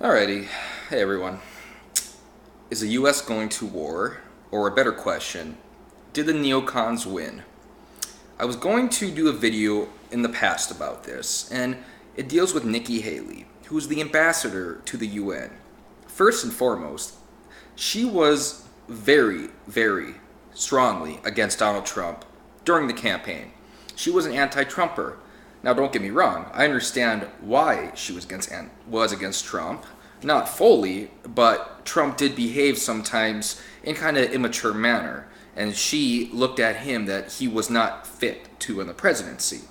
Alrighty. Hey everyone. Is the US going to war? Or a better question, did the neocons win? I was going to do a video in the past about this, and it deals with Nikki Haley, who's the ambassador to the UN. First and foremost, she was very, very strongly against Donald Trump during the campaign. She was an anti-Trumper. Now, don't get me wrong. I understand why she was against Trump. Not fully, but Trump did behave sometimes in kind of immature manner, and she looked at him that he was not fit to win the presidency.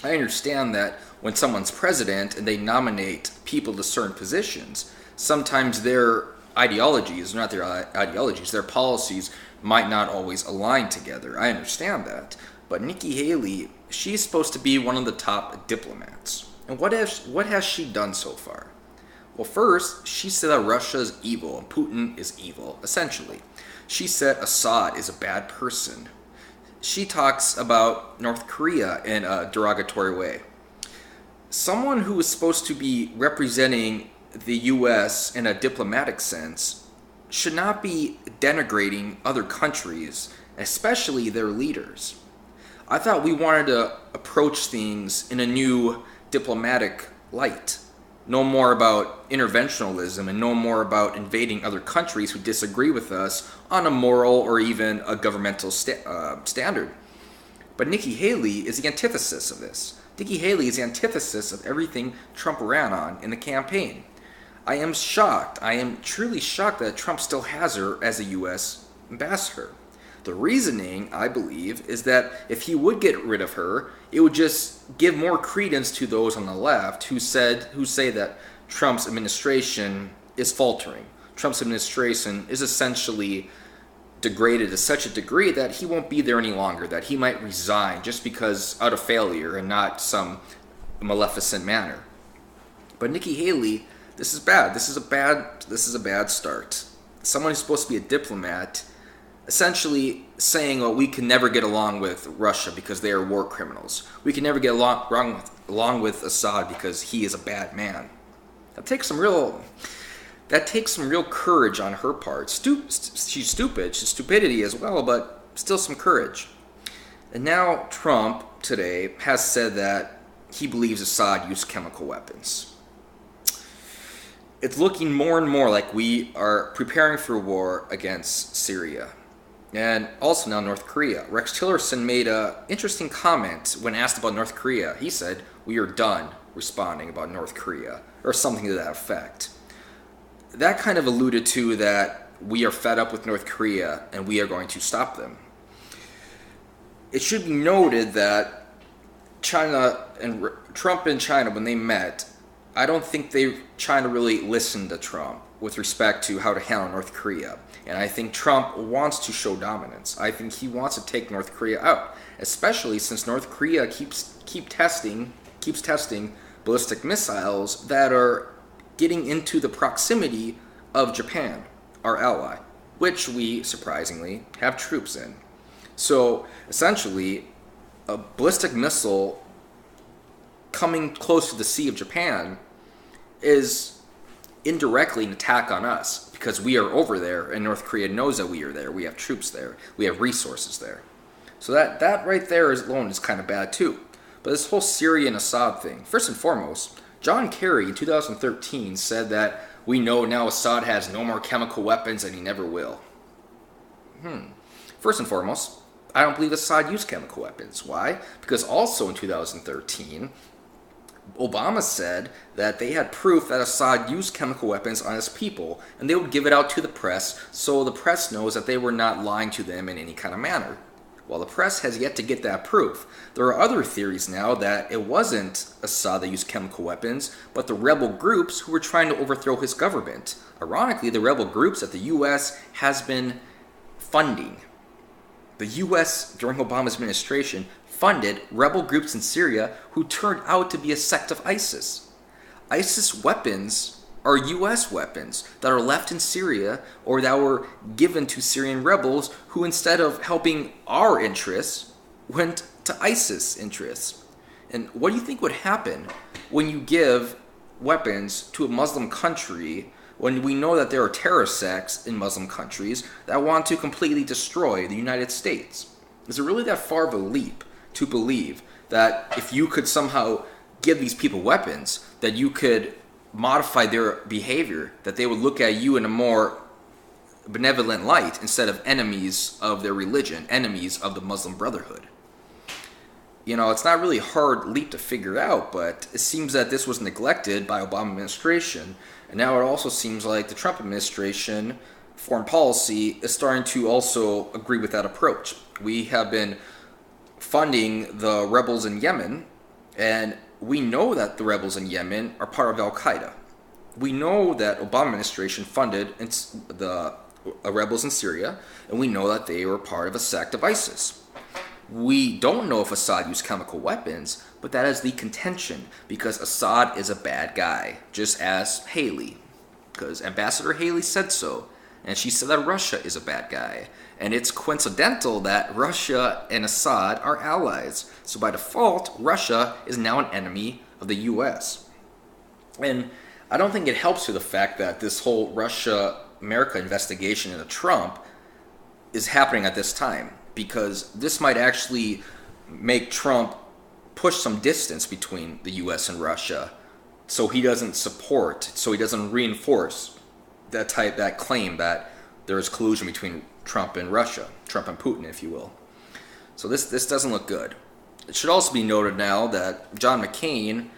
I understand that when someone's president and they nominate people to certain positions, sometimes their ideologies, not their ideologies, their policies might not always align together. I understand that. But Nikki Haley, she's supposed to be one of the top diplomats. And what has she done so far? Well, first, she said that Russia is evil and Putin is evil, essentially. She said Assad is a bad person. She talks about North Korea in a derogatory way. Someone who is supposed to be representing the US in a diplomatic sense should not be denigrating other countries, especially their leaders. I thought we wanted to approach things in a new diplomatic light. No more about interventionalism and no more about invading other countries who disagree with us on a moral or even a governmental standard. But Nikki Haley is the antithesis of this. Nikki Haley is the antithesis of everything Trump ran on in the campaign. I am shocked. I am truly shocked that Trump still has her as a U.S. ambassador. The reasoning, I believe, is that if he would get rid of her, it would just give more credence to those on the left who say that Trump's administration is faltering. Trump's administration is essentially degraded to such a degree that he won't be there any longer, that he might resign just because out of failure and not some maleficent manner. But Nikki Haley, this is bad. This is a bad start. Someone who's supposed to be a diplomat essentially saying, well, we can never get along with Russia because they are war criminals. We can never get along with Assad because he is a bad man. That takes some real courage on her part. She's stupid. She's stupidity as well, but still some courage. And now Trump today has said that he believes Assad used chemical weapons. It's looking more and more like we are preparing for war against Syria. And also now North Korea. Rex Tillerson made an interesting comment when asked about North Korea. He said, "We are done responding about North Korea," or something to that effect. That kind of alluded to that we are fed up with North Korea and we are going to stop them. It should be noted that Trump and China, when they met, I don't think China really listened to Trump with respect to how to handle North Korea. And I think Trump wants to show dominance. I think he wants to take North Korea out, especially since North Korea keeps testing ballistic missiles that are getting into the proximity of Japan, our ally, which we surprisingly have troops in. So essentially, a ballistic missile coming close to the Sea of Japan is indirectly an attack on us because we are over there and North Korea knows that we are there. We have troops there. We have resources there. So that right there alone is kind of bad too. But this whole Syria and Assad thing, first and foremost, John Kerry in 2013 said that we know now Assad has no more chemical weapons and he never will. First and foremost, I don't believe Assad used chemical weapons. Why? Because also in 2013, Obama said that they had proof that Assad used chemical weapons on his people, and they would give it out to the press so the press knows that they were not lying to them in any kind of manner. Well, the press has yet to get that proof. There are other theories now that it wasn't Assad that used chemical weapons, but the rebel groups who were trying to overthrow his government. Ironically, the rebel groups that the U.S. has been funding. The U.S. during Obama's administration funded rebel groups in Syria who turned out to be a sect of ISIS. ISIS weapons are U.S. weapons that are left in Syria or that were given to Syrian rebels who, instead of helping our interests, went to ISIS interests. And what do you think would happen when you give weapons to a Muslim country when we know that there are terrorist sects in Muslim countries that want to completely destroy the United States? Is it really that far of a leap to believe that if you could somehow give these people weapons, that you could modify their behavior, that they would look at you in a more benevolent light instead of enemies of their religion, enemies of the Muslim Brotherhood? You know, it's not really a hard leap to figure out, but it seems that this was neglected by Obama administration, and now it also seems like the Trump administration foreign policy is starting to also agree with that approach. We have been funding the rebels in Yemen, and we know that the rebels in Yemen are part of Al-Qaeda. We know that Obama administration funded the rebels in Syria, and we know that they were part of a sect of ISIS. We don't know if Assad used chemical weapons, but that is the contention, because Assad is a bad guy, just as Haley, because Ambassador Haley said so, and she said that Russia is a bad guy. And it's coincidental that Russia and Assad are allies, so by default, Russia is now an enemy of the US. And I don't think it helps with the fact that this whole Russia-America investigation into Trump is happening at this time, because this might actually make Trump push some distance between the US and Russia, so he doesn't reinforce that claim that there is collusion between Trump and Russia, Trump and Putin, if you will. So this doesn't look good. It should also be noted now that John McCain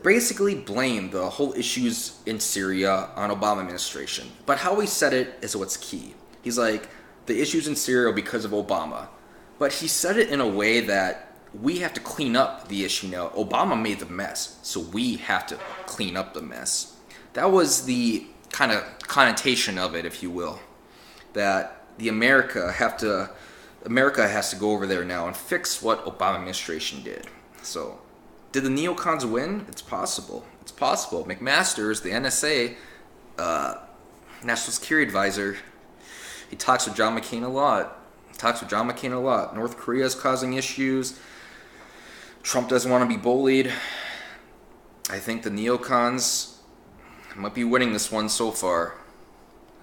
basically blamed the whole issues in Syria on Obama administration. But how he said it is what's key. He's like, the issues in Syria are because of Obama. But he said it in a way that we have to clean up the issue now. Obama made the mess, so we have to clean up the mess. That was the kind of connotation of it, if you will. That America has to go over there now and fix what Obama administration did. So, did the neocons win? It's possible. It's possible. McMaster's, the NSA, National Security Advisor, he talks with John McCain a lot. North Korea is causing issues. Trump doesn't want to be bullied. I think the neocons might be winning this one so far.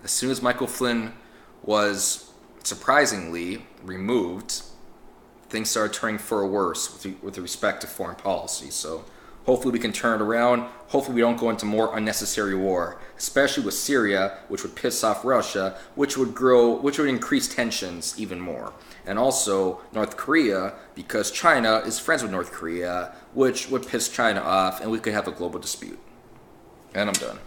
As soon as Michael Flynn was surprisingly removed, things started turning for worse with respect to foreign policy. So hopefully we can turn it around. Hopefully we don't go into more unnecessary war, especially with Syria, which would piss off Russia, which would increase tensions even more. And also North Korea, because China is friends with North Korea, which would piss China off, and we could have a global dispute. And I'm done.